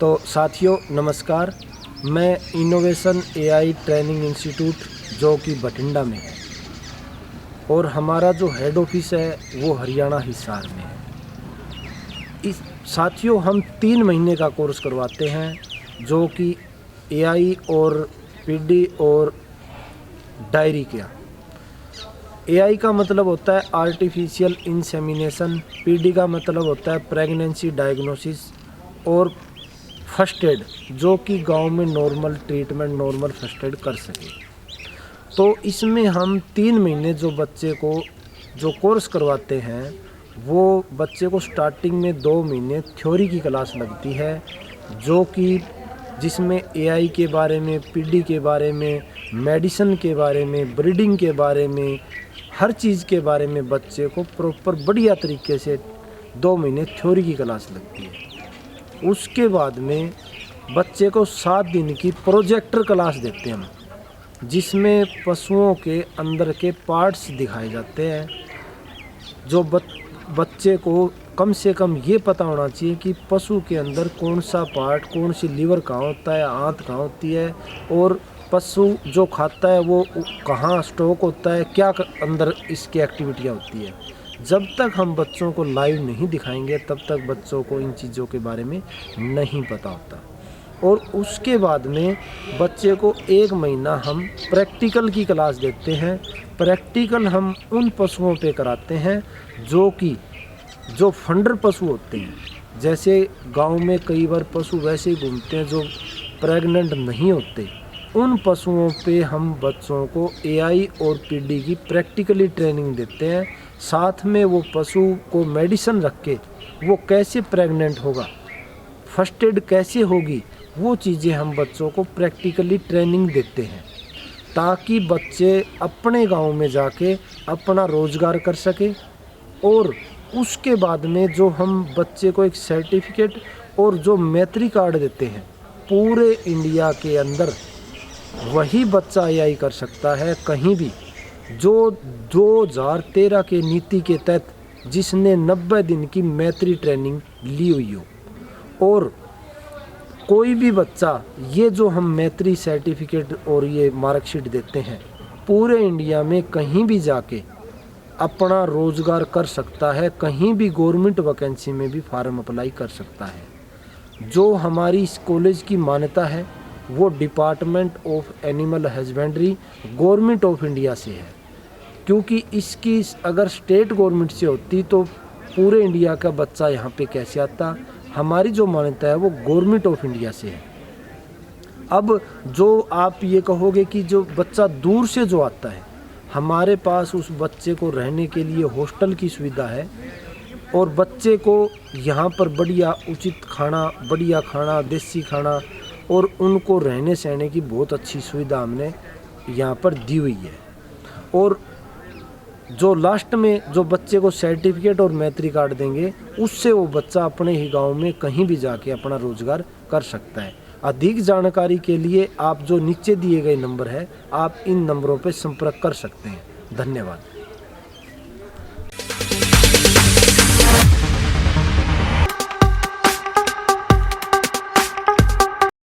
तो साथियों नमस्कार, मैं इनोवेशन एआई ट्रेनिंग इंस्टीट्यूट जो कि बठिंडा में है और हमारा जो हेड ऑफिस है वो हरियाणा हिसार में है। इस साथियों हम 3 महीने का कोर्स करवाते हैं जो कि एआई और पीडी और डायरी का। एआई का मतलब होता है आर्टिफिशियल इंसेमिनेशन, पीडी का मतलब होता है प्रेगनेंसी डायग्नोसिस और फर्स्ट एड जो कि गांव में normal treatment normal first aid कर सके। तो इसमें हम 3 महीने जो बच्चे को जो कोर्स करवाते हैं वो बच्चे को स्टार्टिंग में 2 महीने थ्योरी की क्लास लगती है जो कि जिसमें एआई के बारे में, पीडी के बारे में, मेडिसिन के बारे में, ब्रीडिंग के बारे में, हर चीज़ के बारे में बच्चे को प्रॉपर बढ़िया तरीके से 2 महीने थ्योरी की क्लास लगती है। उसके बाद में बच्चे को 7 दिन की प्रोजेक्टर क्लास देते हैं हम, जिसमें पशुओं के अंदर के पार्ट्स दिखाए जाते हैं। जो बच्चे को कम से कम ये पता होना चाहिए कि पशु के अंदर कौन सा पार्ट, कौन सी लीवर कहाँ होता है, आंत कहाँ होती है और पशु जो खाता है वो कहाँ स्टॉक होता है, क्या अंदर इसकी एक्टिविटियाँ होती है। जब तक हम बच्चों को लाइव नहीं दिखाएंगे तब तक बच्चों को इन चीज़ों के बारे में नहीं पता होता। और उसके बाद में बच्चे को 1 महीना हम प्रैक्टिकल की क्लास देते हैं। प्रैक्टिकल हम उन पशुओं पे कराते हैं जो फंडर पशु होते हैं। जैसे गांव में कई बार पशु वैसे ही घूमते हैं जो प्रेग्नेंट नहीं होते, उन पशुओं पे हम बच्चों को एआई और पीडी की प्रैक्टिकली ट्रेनिंग देते हैं। साथ में वो पशु को मेडिसिन रख के वो कैसे प्रेग्नेंट होगा, फर्स्ट एड कैसे होगी, वो चीज़ें हम बच्चों को प्रैक्टिकली ट्रेनिंग देते हैं ताकि बच्चे अपने गांव में जाके अपना रोज़गार कर सके। और उसके बाद में जो हम बच्चे को एक सर्टिफिकेट और जो मैत्री कार्ड देते हैं, पूरे इंडिया के अंदर वही बच्चा एआई कर सकता है कहीं भी जो 2013 के नीति के तहत जिसने 90 दिन की मैत्री ट्रेनिंग ली हुई हो। और कोई भी बच्चा ये जो हम मैत्री सर्टिफिकेट और ये मार्कशीट देते हैं पूरे इंडिया में कहीं भी जाके अपना रोज़गार कर सकता है, कहीं भी गवर्नमेंट वैकेंसी में भी फार्म अप्लाई कर सकता है। जो हमारी इस कॉलेज की मान्यता है वो department of animal husbandry government of India से है, क्योंकि इसकी अगर स्टेट गवर्नमेंट से होती तो पूरे इंडिया का बच्चा यहाँ पे कैसे आता। हमारी जो मान्यता है वो गवर्नमेंट ऑफ इंडिया से है। अब जो आप ये कहोगे कि जो बच्चा दूर से जो आता है, हमारे पास उस बच्चे को रहने के लिए हॉस्टल की सुविधा है और बच्चे को यहाँ पर बढ़िया उचित खाना, बढ़िया खाना, देसी खाना और उनको रहने सहने की बहुत अच्छी सुविधा हमने यहाँ पर दी हुई है। और जो लास्ट में जो बच्चे को सर्टिफिकेट और मैत्री कार्ड देंगे उससे वो बच्चा अपने ही गांव में कहीं भी जाके अपना रोजगार कर सकता है। अधिक जानकारी के लिए आप जो नीचे दिए गए नंबर है आप इन नंबरों पर संपर्क कर सकते हैं। धन्यवाद।